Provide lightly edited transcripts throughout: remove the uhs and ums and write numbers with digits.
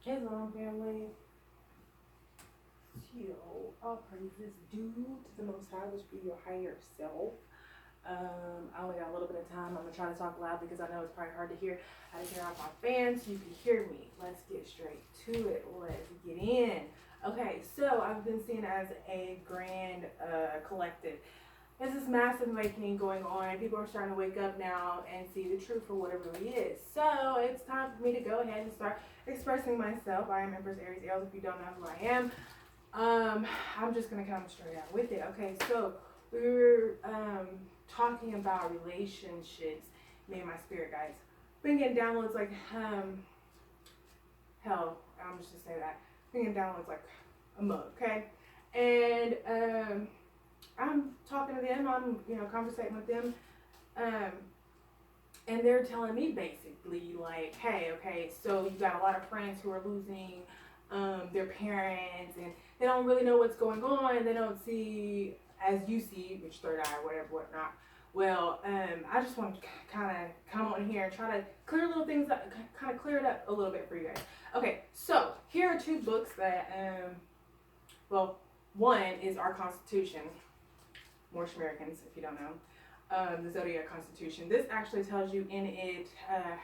Islam family. So, all praises due to the Most High, which be your higher self. I only got a little bit of time. I'm gonna try to talk loud because I know it's probably hard to hear. I hear out my fans so you can hear me. Let's get straight to it. Let's get in. Okay, so I've been seen as a grand collective. There's this massive awakening going on. People are starting to wake up now and see the truth for what it really is. So it's time for me to go ahead and start expressing myself. I am Empress Aries. If you don't know who I am, I'm just gonna come straight out with it. Okay, so we were talking about relationships. Me and my spirit guys been getting downloads like hell. I'm just gonna say that been getting downloads like a mug. Okay, and I'm talking to them. I'm conversating with them, um, and they're telling me basically like, hey, okay, so you got a lot of friends who are losing their parents, and they don't really know what's going on. They don't see as you see, which third eye, whatever, whatnot. Well, I just want to kind of come on here and try to clear little things up, kind of clear it up a little bit for you guys. Okay, so here are two books that, well, one is Our Constitution, Moorish Americans, if you don't know, the Zodiac Constitution. This actually tells you in it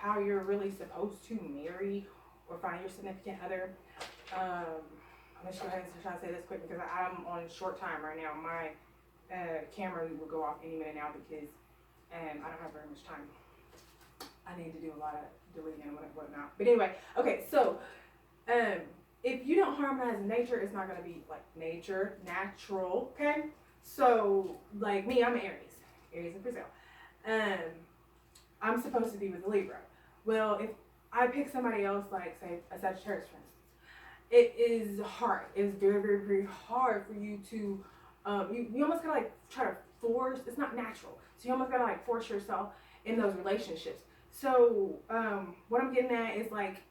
how you're really supposed to marry or find your significant other. I'm just go ahead and try to say this quick because I'm on short time right now. My camera will go off any minute now because I don't have very much time. I need to do a lot of deleting and whatnot. But anyway, okay, so if you don't harmonize nature, it's not going to be like nature, natural, okay? So, like me, I'm Aries in Brazil. I'm supposed to be with Libra. Well, if I pick somebody else, like say a Sagittarius, for instance, it is hard. It's very, very, very hard for you to, you almost gotta like try to force, it's not natural. So you almost gotta like force yourself in those relationships. So, what I'm getting at is like,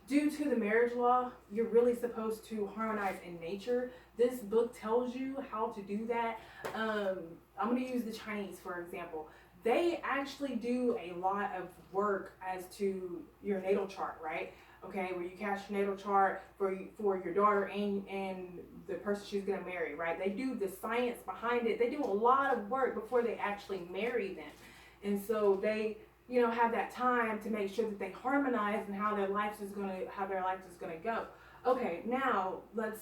due to the marriage law, you're really supposed to harmonize in nature. This book tells you how to do that. I'm going to use the Chinese, for example. They actually do a lot of work as to your natal chart, right? Okay, where you cast your natal chart for your daughter and the person she's going to marry, right? They do the science behind it. They do a lot of work before they actually marry them. And so they have that time to make sure that they harmonize and how their life is gonna go. Okay, now let's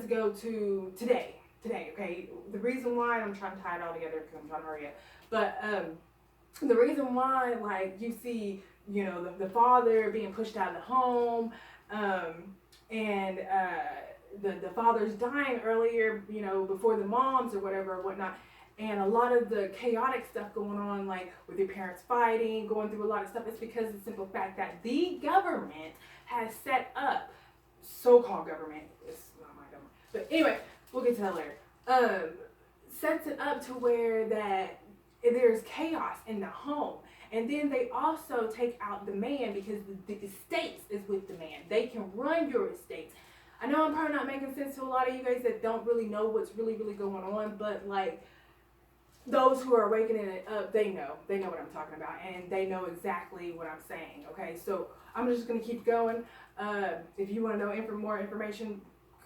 go to today. Today, okay. The reason why I'm trying to tie it all together because I'm trying to hurry up, but the reason why like you see the father being pushed out of the home, and the father's dying earlier, before the moms or whatever or whatnot, and a lot of the chaotic stuff going on, like with your parents fighting, going through a lot of stuff, it's because of the simple fact that the government has set up, so-called government, it's not my government, but anyway, we'll get to that later, sets it up to where that there's chaos in the home. And then they also take out the man because the estates is with the man. They can run your estates. I know I'm probably not making sense to a lot of you guys that don't really know what's really, really going on, but like those who are awakening it up, they know what I'm talking about, and they know exactly what I'm saying. Okay, so I'm just gonna keep going. If you want to know more information,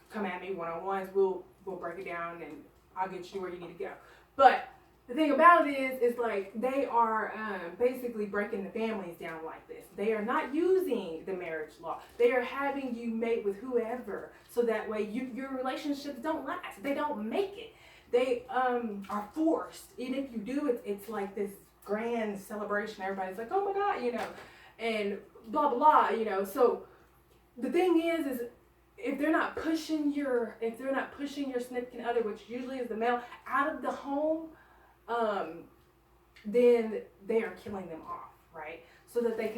come at me one-on-ones. We'll break it down, and I'll get you where you need to go. But the thing about it is like they are basically breaking the families down like this. They are not using the marriage law. They are having you mate with whoever, so that way your relationships don't last. They don't make it. They are forced. Even if you do, it's like this grand celebration. Everybody's like, oh my God, and blah blah, So the thing is if they're not pushing your significant other, which usually is the male, out of the home, then they are killing them off, right? So that they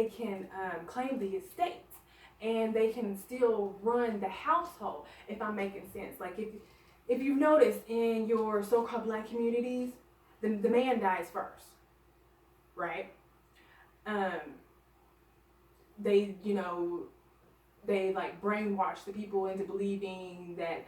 can claim the estates, and they can still run the household. If I'm making sense, like if you've noticed in your so-called black communities, the man dies first, right? They they like brainwash the people into believing that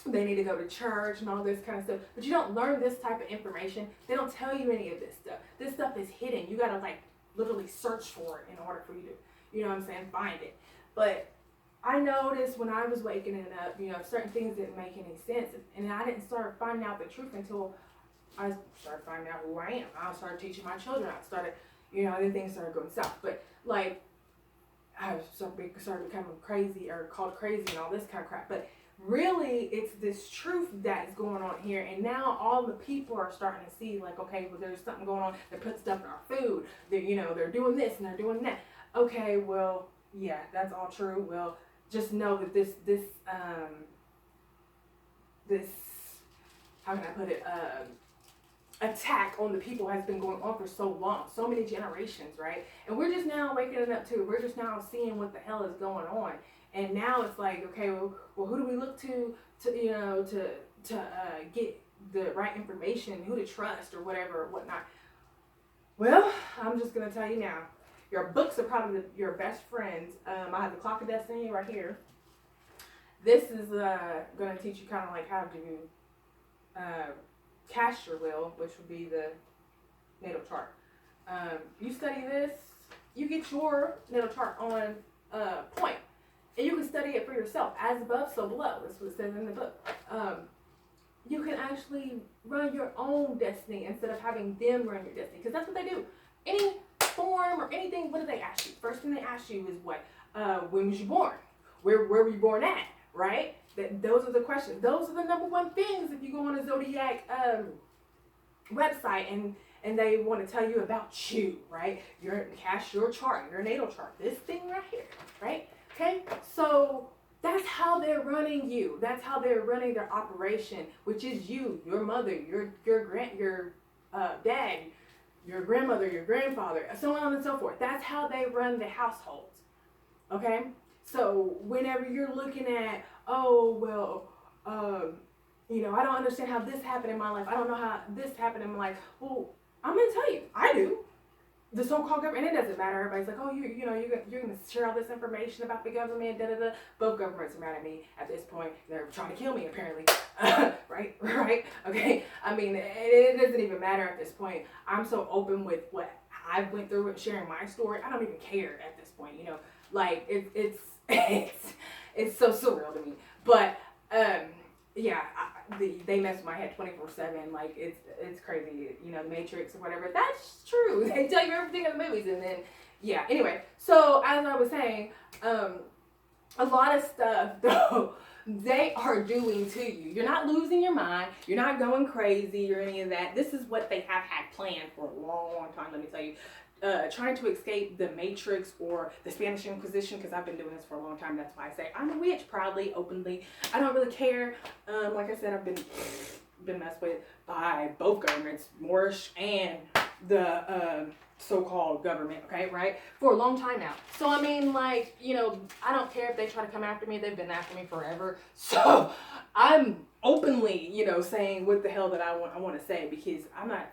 they need to go to church and all this kind of stuff. But you don't learn this type of information. They don't tell you any of this stuff. This stuff is hidden. You gotta like literally search for it in order for you to, you know what I'm saying, find it. But I noticed when I was waking it up, you know, certain things didn't make any sense. And I didn't start finding out the truth until I started finding out who I am. I started teaching my children. I started, you know, then things started going south. But like, I started becoming crazy or called crazy and all this kind of crap. But really, it's this truth that is going on here. And now all the people are starting to see, like, okay, well, there's something going on. They put stuff in our food. They, you know, they're doing this and they're doing that. Okay, well, yeah, that's all true. Well, just know that this how can I put it, attack on the people has been going on for so long, so many generations, right? And we're just now waking up to, we're just now seeing what the hell is going on. And now it's like, okay, well who do we look to you know, to get the right information, who to trust or whatever or whatnot. Well, I'm just gonna tell you now, your books are probably your best friends. I have the Clock of Destiny right here. This is going to teach you kind of like how to cast your will, which would be the natal chart. You study this, you get your natal chart on point, and you can study it for yourself. As above, so below. That's what it says in the book. You can actually run your own destiny instead of having them run your destiny, because that's what they do. Any form or anything, what do they ask you? First thing they ask you is what? When was you born? Where were you born at? Right? Those are the questions. Those are the number one things if you go on a Zodiac website and they want to tell you about you, right? Cast your chart, your natal chart, this thing right here, right? Okay? So that's how they're running you. That's how they're running their operation, which is you, your mother, your dad, your grandmother, your grandfather, so on and so forth. That's how they run the households. Okay? So whenever you're looking at, oh, well, you know, I don't understand how this happened in my life. I don't know how this happened in my life. Well, I'm going to tell you, I do. The so-called government, and it doesn't matter. Everybody's like, oh, you're going to share all this information about the government, da-da-da. Both governments are mad at me at this point. They're trying to kill me, apparently. Right? Okay. I mean, it doesn't even matter at this point. I'm so open with what I went through and sharing my story. I don't even care at this point, you know. Like, it's so surreal to me. But, yeah, they mess with my head 24/7. Like, it's crazy. You know, the Matrix or whatever. That's true. They tell you everything in the movies. And then, yeah. Anyway, so as I was saying, a lot of stuff, though, they are doing to you. You're not losing your mind. You're not going crazy or any of that. This is what they have had planned for a long, long time, let me tell you. Trying to escape the Matrix or the Spanish Inquisition, because I've been doing this for a long time. That's why I say I'm a witch, proudly, openly. I don't really care. Like I said, I've been messed with by both governments, Moorish and the so-called government, okay, right? For a long time now. So, I mean, like, you know, I don't care if they try to come after me. They've been after me forever. So, I'm openly, you know, saying what the hell that I want to say, because I'm not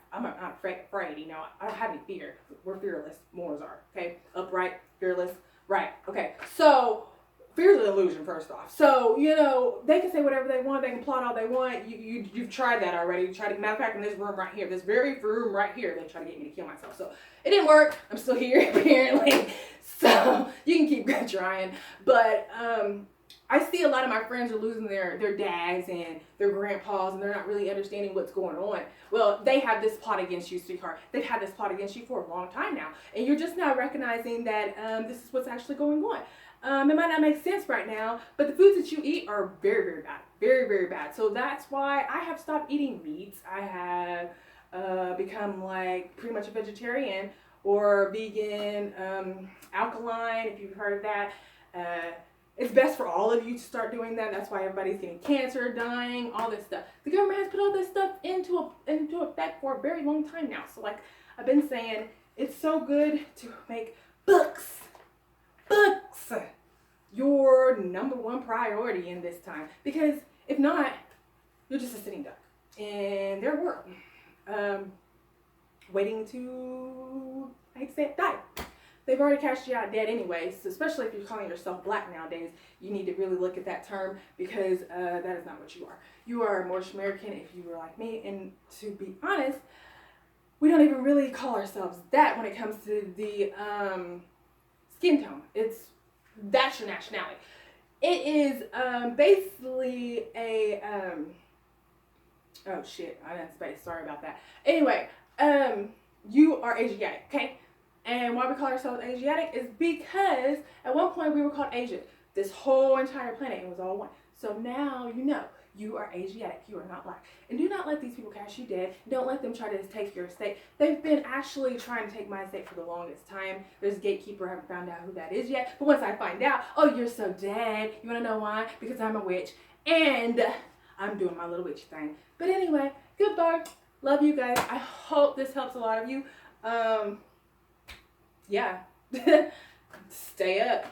afraid, you know. I don't have any fear. We're fearless. Moors are, okay? Upright, fearless, right, okay. So, fear is an illusion, first off. So, you know, they can say whatever they want. They can plot all they want. You've tried that already. You tried to, matter of fact, in this room right here, this very room right here, they try to get me to kill myself. So, it didn't work. I'm still here, apparently. So, you can keep trying. But, I see a lot of my friends are losing their dads and their grandpas, and they're not really understanding what's going on. Well, they have this plot against you, sweetheart. They've had this plot against you for a long time now. And you're just now recognizing that this is what's actually going on. It might not make sense right now, but the foods that you eat are very, very bad. Very, very bad. So that's why I have stopped eating meats. I have become like pretty much a vegetarian or vegan, alkaline, if you've heard of that. It's best for all of you to start doing that. That's why everybody's getting cancer, dying, all this stuff. The government has put all this stuff into effect for a very long time now. So like I've been saying, it's so good to make books your number one priority in this time. Because if not, you're just a sitting duck in their world, waiting to, I hate to say it, die. They've already cashed you out dead anyway, so especially if you're calling yourself black nowadays, you need to really look at that term, because that is not what you are. You are a Moorish American if you were like me, and to be honest, we don't even really call ourselves that when it comes to the skin tone. That's your nationality. It is basically a oh shit, I didn't space. Sorry about that. Anyway, you are Asiatic, okay? And why we call ourselves Asiatic is because at one point we were called Asian. This whole entire planet, it was all one. So now you know you are Asiatic. You are not black. And do not let these people cash you dead. Don't let them try to take your estate. They've been actually trying to take my estate for the longest time. There's a gatekeeper. I haven't found out who that is yet. But once I find out, oh, you're so dead. You want to know why? Because I'm a witch. And I'm doing my little witch thing. But anyway, goodbye. Love you guys. I hope this helps a lot of you. Yeah. Stay up.